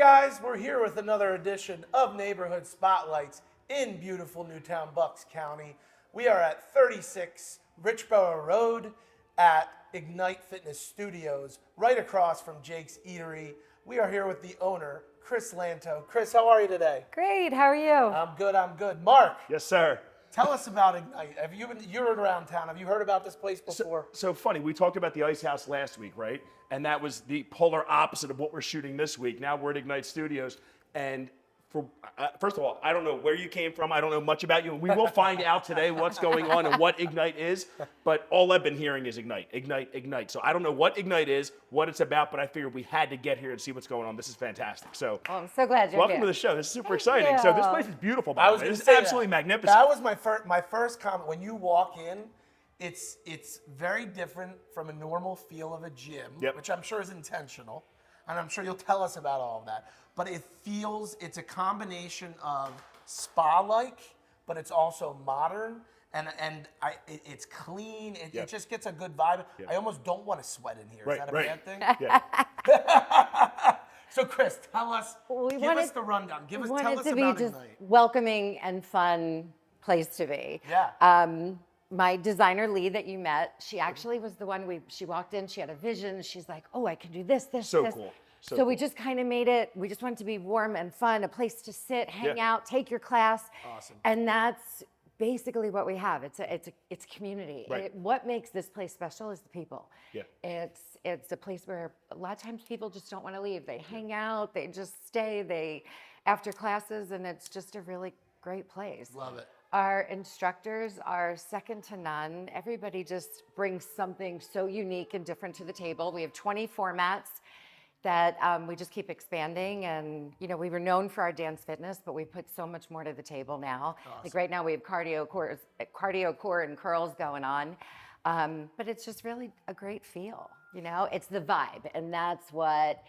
guys, we're here with another edition of Neighborhood Spotlights in beautiful Newtown, Bucks County. We are at 36 Richborough Road at Ignite Fitness Studios, right across from Jake's Eatery. We are here with the owner, Chris Lanto. Chris, how are you today? Great, how are you? I'm good. Mark, Yes, sir. tell us about Ignite. You're around town. Have you heard about this place before? So funny, we talked about the Ice House last week, right? And that was the polar opposite of what we're shooting this week. Now we're at Ignite Studios. And first of all, I don't know where you came from. I don't know much about you. We will find out today what's going on and what Ignite is. But all I've been hearing is Ignite, Ignite, Ignite. So I don't know what Ignite is, what it's about, but I figured we had to get here and see what's going on. This is fantastic. So I'm so glad you're welcome here. to the show. This is super Thank exciting. So this you. place is beautiful, I by was the way. going It's to say absolutely that. magnificent. That was my first comment. When you walk in, it's very different from a normal feel of a gym, which I'm sure is intentional, and I'm sure you'll tell us about all of that. But it's a combination of spa-like, but it's also modern, and it's clean. It just gets a good vibe. Yeah. I almost don't want to sweat in here. Is that a bad thing? Yeah. So Chris, tell us, give us the rundown. Tell us about to be just Ignite. welcoming and fun place to be. Yeah. My designer Lee that you met, she actually was the one she walked in, she had a vision, she's like, oh, I can do this, So this. cool. So we just kind of made it, we just wanted to be warm and fun, a place to sit, hang out, take your class. Awesome. And that's basically what we have. It's community. Right. What makes this place special is the people. Yeah. It's a place where a lot of times people just don't want to leave. They hang out, they just stay, after classes, and it's just a really great place. Love it. Our instructors are second to none. Everybody just brings something so unique and different to the table. We have 20 formats that we just keep expanding. And, we were known for our dance fitness, but we put so much more to the table now. Awesome. Like right now we have cardio core and curls going on. But it's just really a great feel, It's the vibe, and that's what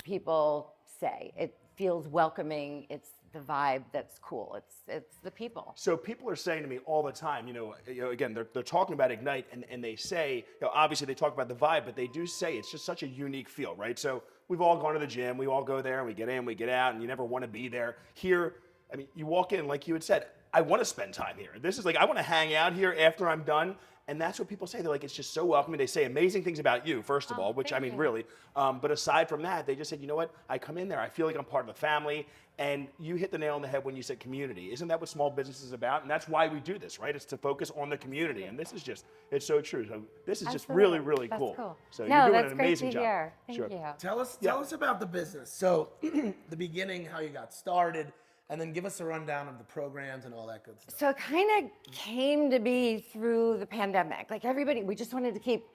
people say. It feels welcoming. It's the vibe that's cool. It's the people. So people are saying to me all the time, again, they're talking about Ignite, and they say, obviously they talk about the vibe, but they do say it's just such a unique feel, right? So we've all gone to the gym, we all go there, and we get in, we get out, and you never want to be there. Here, I mean, you walk in, like you had said, I want to spend time here. This is like, I want to hang out here after I'm done. And that's what people say. They're like, it's just so welcoming. They say amazing things about you, first of all, which I mean, really. But aside from that, they just said, you know what? I come in there, I feel like I'm part of the family. And you hit the nail on the head when you said community. Isn't that what small business is about? And that's why we do this, right? It's to focus on the community. And this is just, it's so true. So this is just really, really That's cool. So No, you're doing that's an great amazing to job. hear. Thank Sure. you. Tell us about the business. So the beginning, how you got started, and then give us a rundown of the programs and all that good stuff. So it kind of came to be through the pandemic. Like everybody, we just wanted to keep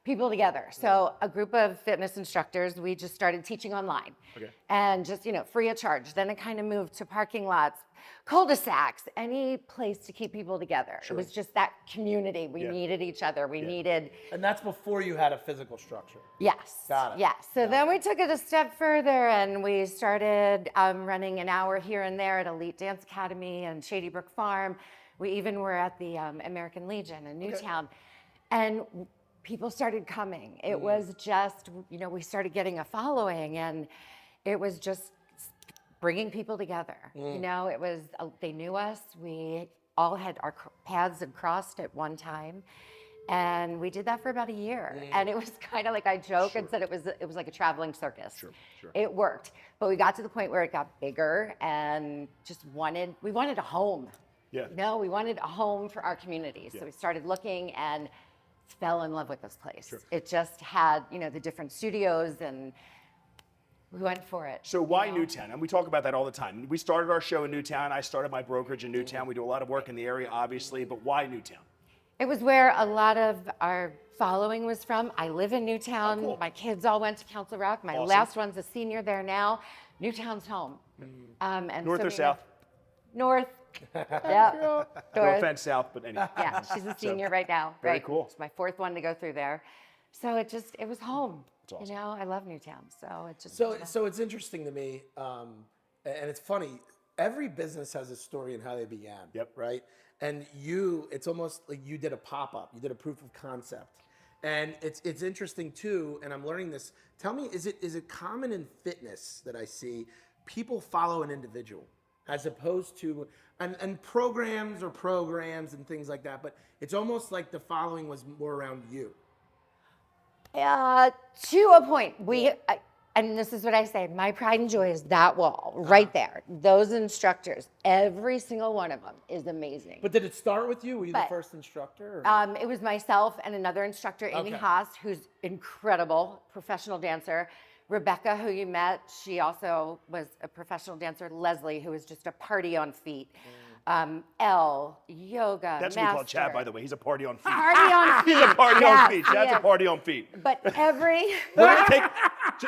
people together. So a group of fitness instructors, we just started teaching online. Okay. And just, free of charge. Then it kind of moved to parking lots, cul-de-sacs, any place to keep people together. Sure. It was just that community. We needed each other. We needed. And that's before you had a physical structure. Yes. Got it. Yes. So then we took it a step further and we started running an hour here and there at Elite Dance Academy and Shady Brook Farm. We even were at the American Legion in Newtown. And people started coming. It was just, we started getting a following, and it was just bringing people together. It was, they knew us. We all had our paths had crossed at one time. And we did that for about a year. And it was kind of like, I joke and said it was like a traveling circus. Sure. It worked. But we got to the point where it got bigger and we wanted a home. Yeah. We wanted a home for our community. So we started looking and fell in love with this place. Sure. It just had, the different studios, and we went for it. So why Newtown? And we talk about that all the time. We started our show in Newtown. I started my brokerage in Newtown. We do a lot of work in the area, obviously, but why Newtown? It was where a lot of our following was from. I live in Newtown. Oh, cool. My kids all went to Council Rock. My last one's a senior there now. Newtown's home. And North so or south? North. Yeah. No offense, south, but anyway. Yeah, she's a senior right now. Very right. cool. It's my fourth one to go through there. So it was home. That's awesome. I love Newtown. So it just. So it's interesting to me, and it's funny. Every business has a story in how they began. Yep. Right. And it's almost like you did a pop-up. You did a proof of concept. And it's interesting too, and I'm learning this. Tell me, is it common in fitness that I see people follow an individual as opposed to and programs and things like that. But it's almost like the following was more around you. To a point, and this is what I say, my pride and joy is that wall right there. Those instructors, every single one of them is amazing. But did it start with you? Were you the first instructor? It was myself and another instructor, Amy Haas, who's incredible, professional dancer. Rebecca, who you met, she also was a professional dancer. Leslie, who was just a party on feet. Elle, yoga, That's master. what we call Chad, by the way. He's a party on feet. Party on feet. He's a party on feet. Chad's yes. a party on feet. But every... We're going to take...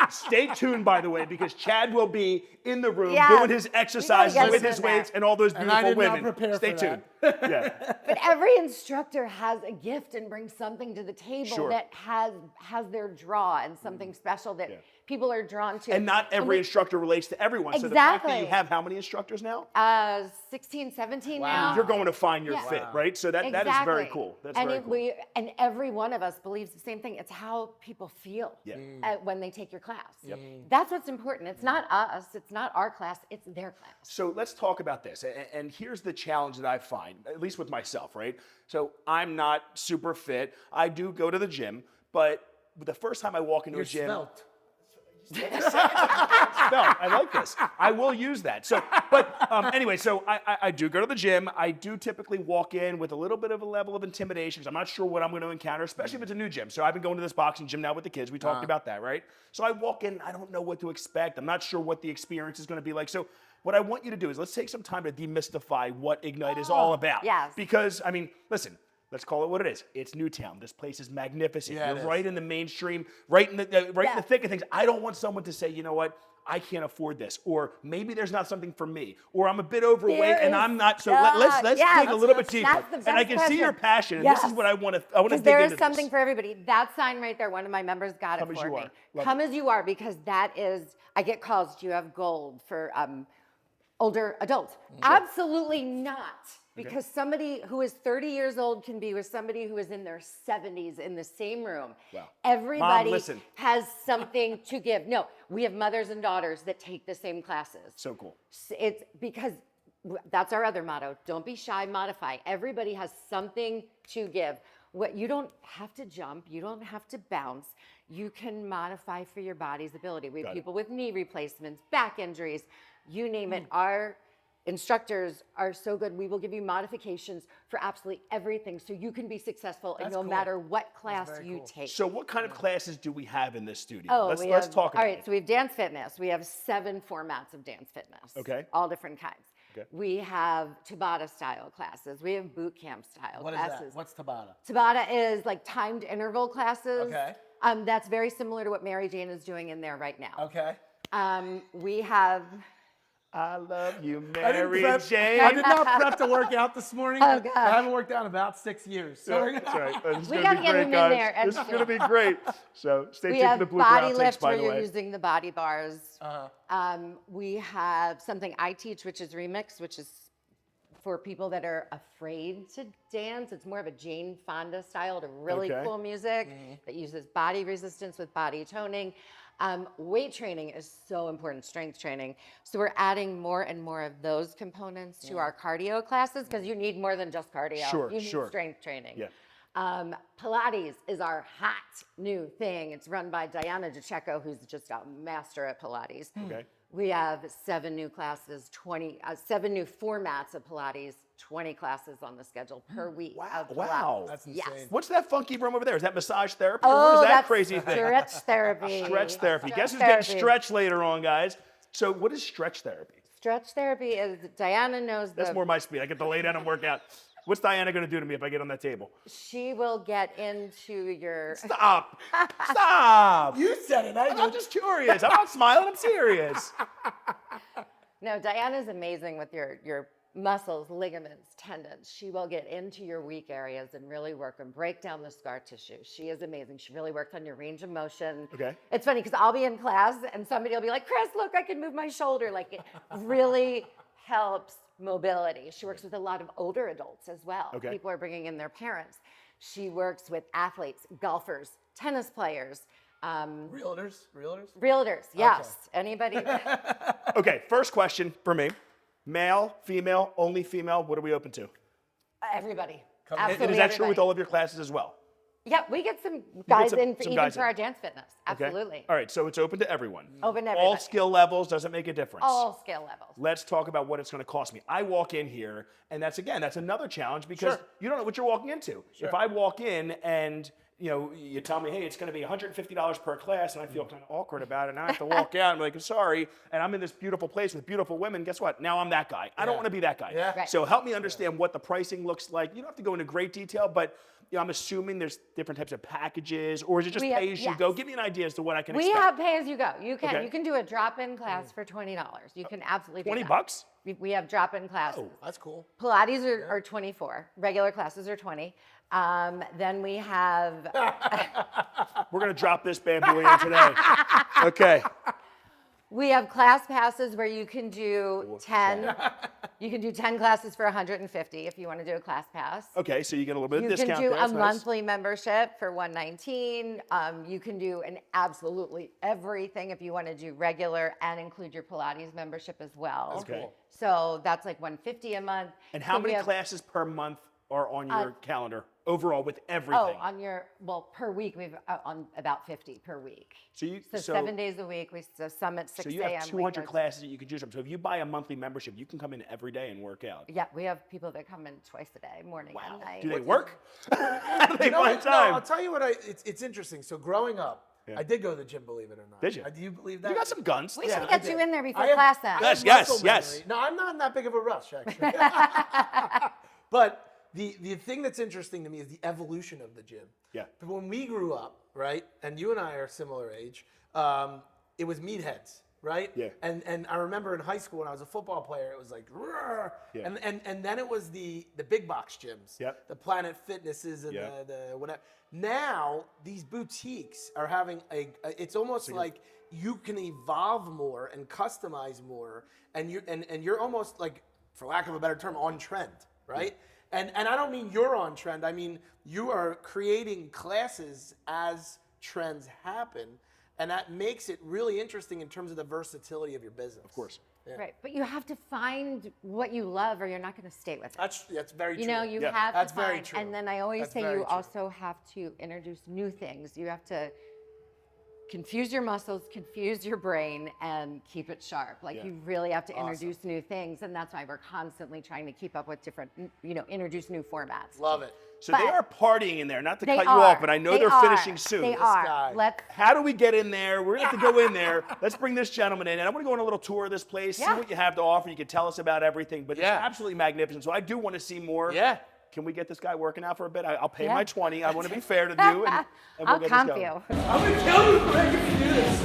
Stay tuned, by the way, because Chad will be in the room Yes. doing his exercises get with into his that. weights and all those And I beautiful did not women. prepare Stay for tuned. that. Yeah. But every instructor has a gift and brings something to the table Sure. that has their draw and something special that people are drawn to. And not every instructor relates to everyone. So the fact that you have how many instructors now? 16, 17 Wow. now. You're going to find your Yeah. fit, right? So that is very cool. That's and very cool. And every one of us believes the same thing. It's how people feel Yeah. when they take your class. That's what's important. It's not us. It's not our class. It's their class. So let's talk about this. And here's the challenge that I find, at least with myself, right? So I'm not super fit. I do go to the gym, but the first time I walk into You're a gym, svelte. I like this. I will use that. So, but anyway, so I do go to the gym. I do typically walk in with a little bit of a level of intimidation because I'm not sure what I'm going to encounter, especially if it's a new gym. So I've been going to this boxing gym now with the kids. We talked about that, right? So I walk in. I don't know what to expect. I'm not sure what the experience is going to be like. So what I want you to do is let's take some time to demystify what Ignite is all about. Yes. Because, I mean, listen. Let's call it what it is. It's Newtown. This place is magnificent. Yeah, You're right in the mainstream, right in the thick of things. I don't want someone to say, you know what, I can't afford this, or maybe there's not something for me, or I'm a bit overweight and I'm not. So let's dig a little bit deeper. And I can see your passion, and this is what I want to. I want to dig Because there into is something for everybody. That sign right there, one of my members got it for me. Come as you are, because that is. I get calls. Do you have gold for older adults? Absolutely not. Because somebody who is 30 years old can be with somebody who is in their 70s in the same room. Wow. Everybody Mom, has something to give. No, we have mothers and daughters that take the same classes. So cool. It's because that's our other motto. Don't be shy, modify. Everybody has something to give. You don't have to jump. You don't have to bounce. You can modify for your body's ability. We have people with knee replacements, back injuries, you name it. Our instructors are so good. We will give you modifications for absolutely everything so you can be successful no matter what class you take. So what kind of classes do we have in this studio? Oh, let's talk about it. All right, so we have dance fitness. We have 7 formats of dance fitness. Okay. All different kinds. Okay. We have Tabata style classes. We have boot camp style What classes. is that? What's Tabata? Tabata is like timed interval classes. Okay. That's very similar to what Mary Jane is doing in there right now. Okay. We have... I love you, I Mary did Jane. not prep to work out this morning. Oh, God. I haven't worked out in about 6 years. So That's right. This is We going gotta to be get great, him in guys. there. This is going to be great. So stay We tuned for have the blooper body outtakes, lift by where the you're way. using the body bars. We have something I teach, which is Remix, which is for people that are afraid to dance. It's more of a Jane Fonda style to really cool music that uses body resistance with body toning. Weight training is so important, strength training. So we're adding more and more of those components to our cardio classes because you need more than just cardio. You need strength training. Yeah. Pilates is our hot new thing. It's run by Diana DeCecco, who's just a master at Pilates. Okay. We have 7 new classes, 7 new formats of Pilates, 20 classes on the schedule per week. Wow. Of Wow. Pilates. That's insane. Yes. What's that funky room over there? Is that massage therapy? or Oh, what is that that's crazy thing? stretch therapy. Stretch therapy. Guess who's Stretch getting therapy. stretched later on, guys? So what is stretch therapy? Stretch therapy is, Diana knows That's more my speed. I get to lay down and work out. What's Diana going to do to me if I get on that table? she will get into your... Stop. Stop. You said it. I'm just curious. I'm not smiling. I'm serious. No, Diana's amazing with your muscles, ligaments, tendons. She will get into your weak areas and really work and break down the scar tissue. She is amazing. She really works on your range of motion. Okay. It's funny because I'll be in class and somebody will be like, Chris, look, I can move my shoulder. Like it really helps mobility. She works with a lot of older adults as well. Okay. People are bringing in their parents. She works with athletes, golfers, tennis players, Realtors? Realtors, yes. Anybody? Okay, first question for me. Male, female, only female, what are we open to? Everybody. in. Absolutely And is that true everybody. with all of your classes as well? Yeah, we get some guys in for, some even guys for in. our dance fitness. Okay. Absolutely. All right, so it's open to everyone. Open to All everybody. skill levels, doesn't make a difference. All skill levels. Let's talk about what it's going to cost me. I walk in here, and that's another challenge because you don't know what you're walking into. If I walk in and you tell me, hey, it's going to be $150 per class, and I feel kind of awkward about it, and I have to walk out and be like, I'm sorry, and I'm in this beautiful place with beautiful women, guess what? Now I'm that guy. I don't want to be that guy. Yeah. Right. So help me understand what the pricing looks like. You don't have to go into great detail, but I'm assuming there's different types of packages, or is it just pay as you go? Give me an idea as to what I can We expect. have pay as you go. You can Okay. you can do a drop-in class for $20. You can absolutely do that. $20? We have drop-in classes. Oh, that's cool. Pilates are 24. Regular classes are 20. Then we have We're going to drop this bad boy in today. Okay. we have class passes where you can do 10. You can do 10 classes for $150 if you want to do a class pass. Okay, so you get a little bit of You discount can do there. a That's nice. monthly membership for $119. You can do an absolutely everything if you want to do regular and include your Pilates membership as well. That's cool. So that's like $150 a month. And how So we many have- classes per month are on your calendar overall with everything? Per week we've on about 50 per week. So you- so so- 7 days a week. So some at 6 So you a.m. have 200 classes that you can choose from. So if you buy a monthly membership, you can come in every day and work out. Yeah, we have people that come in twice a day, morning and night. Do they work? How do they You know find what? No, time? I'll tell you what. It's interesting. So growing up, I did go to the gym. Believe it or not. Did you? Do you believe that? You got some guns. We Listen, should I get you did. in there before I have- class then. I have Yes, muscle yes. memory. No, I'm not in that big of a rush, actually. But the thing that's interesting to me is the evolution of the gym. Yeah. But when we grew up, right, and you and I are similar age, it was meatheads, right? Yeah. And I remember in high school when I was a football player, it was like, "Roar." Yeah. And then it was the big box gyms, Yep. the Planet Fitnesses and Yeah. the whatever. Now these boutiques are having it's almost like you can evolve more and customize more, and you're almost like, for lack of a better term, on trend, right? And I don't mean you're on trend. I mean you are creating classes as trends happen, and that makes it really interesting in terms of the versatility of your business. Of course. Right, but you have to find what you love, or you're not going to stay with it. That's very true. You know, you Yeah. have That's to find, very true. and then I always That's say very you true. also have to introduce new things. You have to confuse your muscles, confuse your brain, and keep it sharp. Like Yeah. you really have to introduce new things, and that's why we're constantly trying to keep up with different, introduce new formats. Love it. So they But- are partying in there, not to They cut you are. off, but I know They they're are. finishing soon. They This are. guy. Let's. How do we get in there? We're gonna have to go in there. Let's bring this gentleman in, and I want to go on a little tour of this place, see Yeah. what you have to offer. You can tell us about everything, but Yeah. it's absolutely magnificent. So I do want to see more. Yeah. Can we get this guy working out for a bit? I'll pay Yeah. my 20. I want to be fair to you, and we'll I'll get this comp going. you. I'm gonna kill you for making me do this.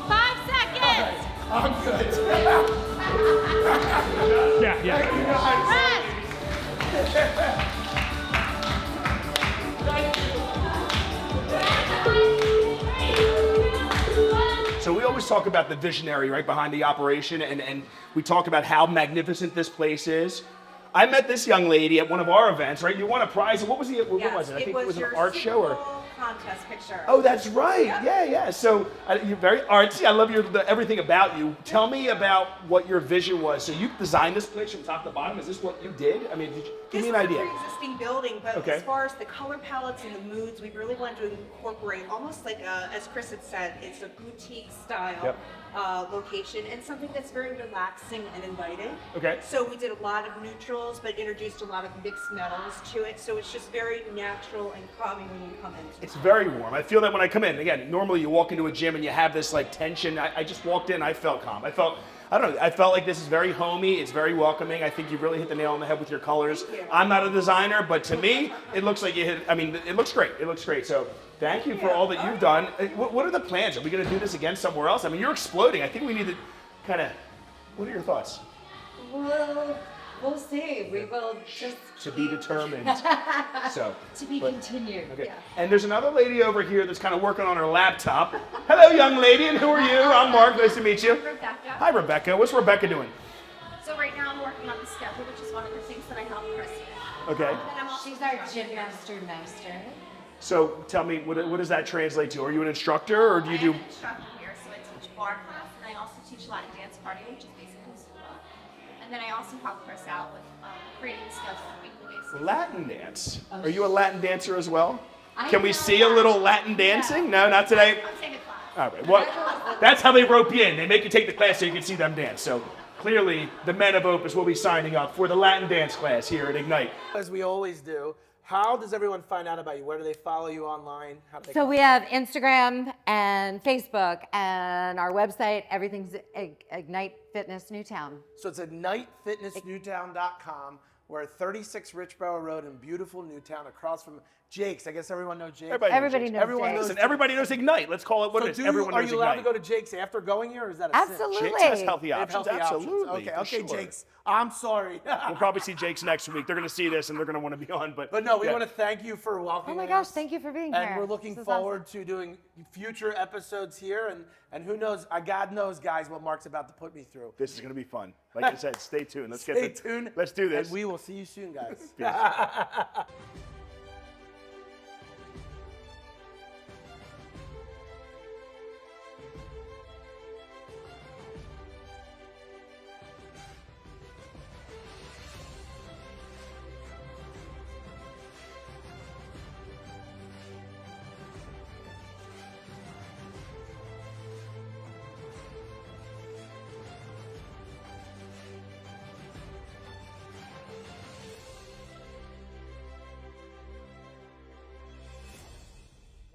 5 seconds. I'm good. Yeah. Rest. So we always talk about the visionary right behind the operation, and we talk about how magnificent this place is. I met this young lady at one of our events, right? You won a prize. What was what was it? I think it was an your art Super show or. Bowl contest picture. Oh, that's right. Yeah. So you're very artsy. I love everything about you. Tell me about what your vision was. So you designed this place from top to bottom. Is this what you did? I mean, give me an idea. This was a pre-existing building, but Okay. as far as the color palettes and the moods, we really wanted to incorporate almost like as Chris had said, it's a boutique style location and something that's very relaxing and inviting. Okay. So we did a lot of neutrals, but introduced a lot of mixed metals to it. So it's just very natural and calming when you come into it. It's very warm. I feel that when I come in. Again, normally you walk into a gym and you have this like tension. I just walked in, I felt calm. I felt like this is very homey. It's very welcoming. I think you really hit the nail on the head with your colors. I'm not a designer, but to me, it looks like you hit, it looks great. It looks great. So thank you for all that you've done. What are the plans? Are we going to do this again somewhere else? I mean, you're exploding. I think we need to kind of, what are your thoughts? We'll see. We will just To be determined. So. to be continued. Okay. Yeah. And there's another lady over here that's kind of working on her laptop. Hello, young lady, and who are you? I'm Mark. Nice to meet you. Rebecca. Hi, Rebecca. What's Rebecca doing? So right now I'm working on the schedule, which is one of the things that I help Chris with. Okay. And I'm She's our gymnaster master. So tell me, what does that translate to? Are you an instructor, or do you do? I'm an instructor here, so I teach bar class, and I also teach Latin dance cardio, which is basically Zumba. And then I also help Chris out with creating stuff on a weekly basis. Latin dance. Are you a Latin dancer as well? I Can we know see a little Latin dancing? No, not today. I'm taking a class. All right. Well, that's how they rope you in. They make you take the class so you can see them dance. So clearly, the men of Opus will be signing up for the Latin dance class here at Ignite. As we always do, how does everyone find out about you? Where do they follow you online? How do they So we have Instagram and Facebook and our website. Everything's Ignite Fitness Newtown. So it's ignitefitnessnewtown.com. We're at 36 Richborough Road in beautiful Newtown, across from Jake's. I guess everyone knows Jake's. Everybody knows Everyone Jake's. knows. Listen, everybody knows Ignite. Let's call it what it is. Everyone Are knows you allowed to Ignite. go to Jake's after going here, or is that a sin? Absolutely. Jake's has healthy They have options. healthy options. Absolutely. Okay, for okay, sure. Jake's. I'm sorry. We'll probably see Jake's next week. They're going to see this and they're going to want to be on. But But no, we yeah. want to thank you for welcoming Oh us. my gosh, thank you for being here. And we're looking This is forward to doing future episodes here. And who knows, God knows, guys, what Mark's about to put me through. This is going to be fun. Like I said, stay tuned. Stay tuned. Let's do this. And we will see you soon, guys. Peace.